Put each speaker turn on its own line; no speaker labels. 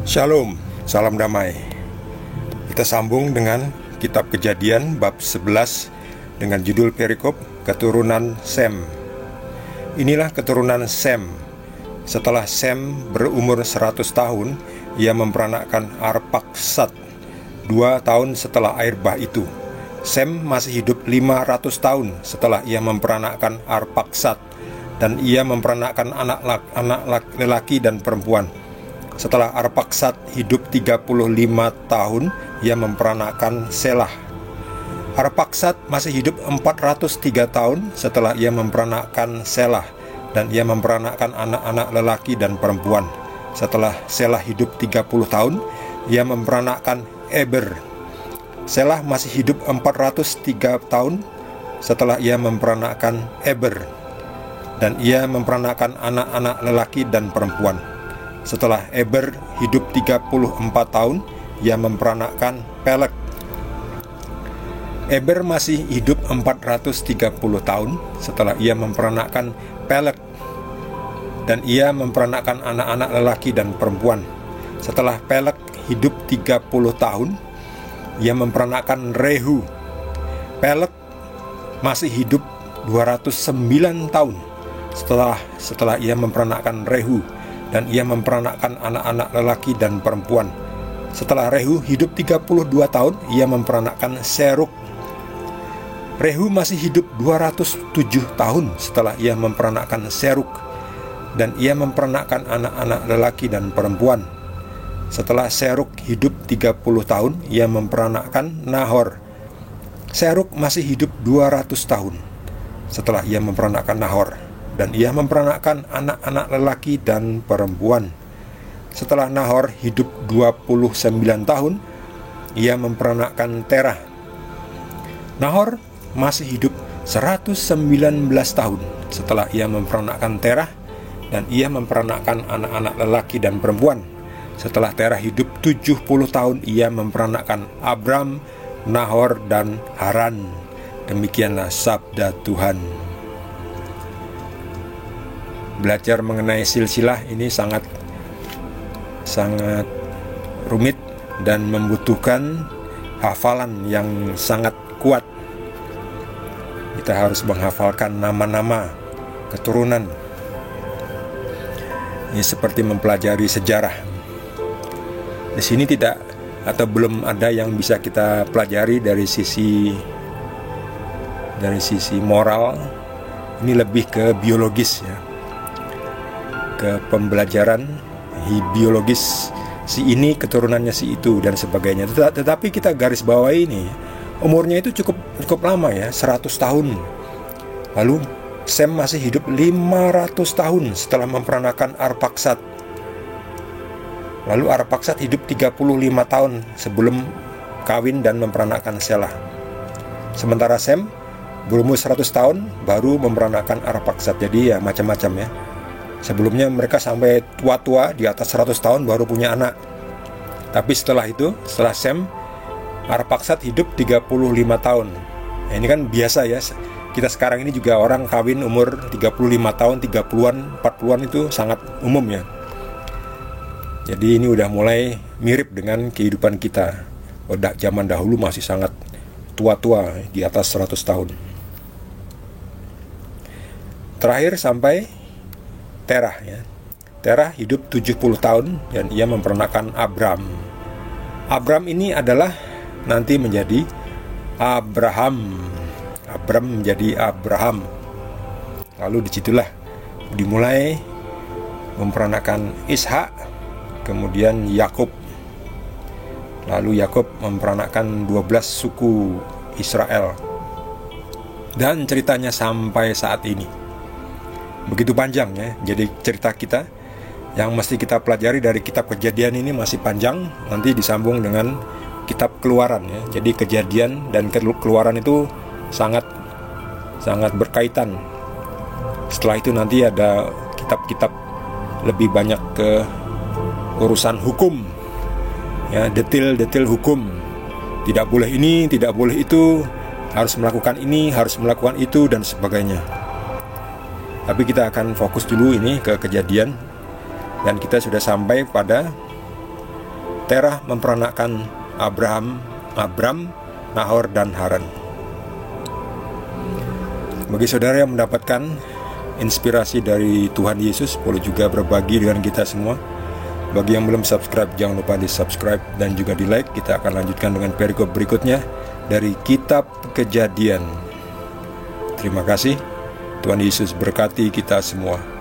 Shalom, salam damai. Kita sambung dengan kitab Kejadian bab 11 dengan judul perikop keturunan Sem. Inilah keturunan Sem. Setelah Sem berumur 100 tahun, ia memperanakkan Arpaksad 2 tahun setelah air bah itu. Sem masih hidup 500 tahun setelah ia memperanakkan Arpaksad, dan ia memperanakkan anak lelaki dan perempuan. Setelah Arpaksad hidup 35 tahun, ia memperanakkan Selah. Arpaksad masih hidup 403 tahun setelah ia memperanakkan Selah, dan ia memperanakkan anak-anak lelaki dan perempuan. Setelah Selah hidup 30 tahun, ia memperanakkan Eber. Selah masih hidup 403 tahun setelah ia memperanakkan Eber, dan ia memperanakkan anak-anak lelaki dan perempuan. Setelah Eber hidup 34 tahun, ia memperanakkan Peleg. Eber masih hidup 430 tahun setelah ia memperanakkan Peleg, dan ia memperanakkan anak-anak lelaki dan perempuan. Setelah Peleg hidup 30 tahun, ia memperanakkan Rehu. Peleg masih hidup 209 tahun setelah ia memperanakkan Rehu, dan ia memperanakkan anak-anak lelaki dan perempuan. Setelah Rehu hidup 32 tahun, ia memperanakkan Serug. Rehu masih hidup 207 tahun setelah ia memperanakkan Serug, dan ia memperanakkan anak-anak lelaki dan perempuan. Setelah Serug hidup 30 tahun, ia memperanakkan Nahor. Serug masih hidup 200 tahun setelah ia memperanakkan Nahor, dan ia memperanakkan anak-anak lelaki dan perempuan. Setelah Nahor hidup 29 tahun, ia memperanakkan Terah. Nahor masih hidup 119 tahun setelah ia memperanakkan Terah, dan ia memperanakkan anak-anak lelaki dan perempuan. Setelah Terah hidup 70 tahun, ia memperanakkan Abram, Nahor, dan Haran. Demikianlah sabda Tuhan. Belajar mengenai silsilah ini sangat rumit dan membutuhkan hafalan yang sangat kuat. Kita harus menghafalkan nama-nama keturunan. Ini seperti mempelajari sejarah. Di sini tidak atau belum ada yang bisa kita pelajari dari sisi moral. Ini lebih ke biologis ya, ke pembelajaran biologis, si ini keturunannya si itu dan sebagainya. Tetapi kita garis bawahi ini, umurnya itu cukup lama ya, 100 tahun. Lalu Sem masih hidup 500 tahun setelah memperanakkan Arpaksad. Lalu Arpaksad hidup 35 tahun sebelum kawin dan memperanakkan Selah. Sementara Sem berumur 100 tahun baru memperanakkan Arpaksad. Jadi ya macam-macam ya. Sebelumnya mereka sampai tua-tua di atas 100 tahun baru punya anak. Tapi setelah itu, setelah Sem, Arpaksad hidup 35 tahun. Nah, ini kan biasa ya. Kita sekarang ini juga orang kawin umur 35 tahun, 30-an, 40-an itu sangat umum ya. Jadi ini udah mulai mirip dengan kehidupan kita. Zaman dahulu masih sangat tua-tua di atas 100 tahun. Terakhir sampai Terah ya. Terah hidup 70 tahun dan ia memperanakkan Abram. Abram ini adalah nanti menjadi Abraham. Abram menjadi Abraham. Lalu disitulah dimulai memperanakkan Ishak, kemudian Yakub. Lalu Yakub memperanakkan 12 suku Israel. Dan ceritanya sampai saat ini begitu panjang ya. Jadi cerita kita yang mesti kita pelajari dari kitab Kejadian ini masih panjang. Nanti disambung dengan kitab Keluaran ya. Jadi Kejadian dan Keluaran itu sangat berkaitan. Setelah itu nanti ada kitab-kitab lebih banyak ke urusan hukum ya, detail hukum. Tidak boleh ini, tidak boleh itu, harus melakukan ini, harus melakukan itu, dan sebagainya. Tapi kita akan fokus dulu ini ke Kejadian. Dan kita sudah sampai pada Terah memperanakkan Abram, Nahor, dan Haran. Bagi saudara yang mendapatkan inspirasi dari Tuhan Yesus, boleh juga berbagi dengan kita semua. Bagi yang belum subscribe, jangan lupa di subscribe dan juga di like. Kita akan lanjutkan dengan perikop berikutnya dari Kitab Kejadian. Terima kasih. Tuhan Yesus berkati kita semua.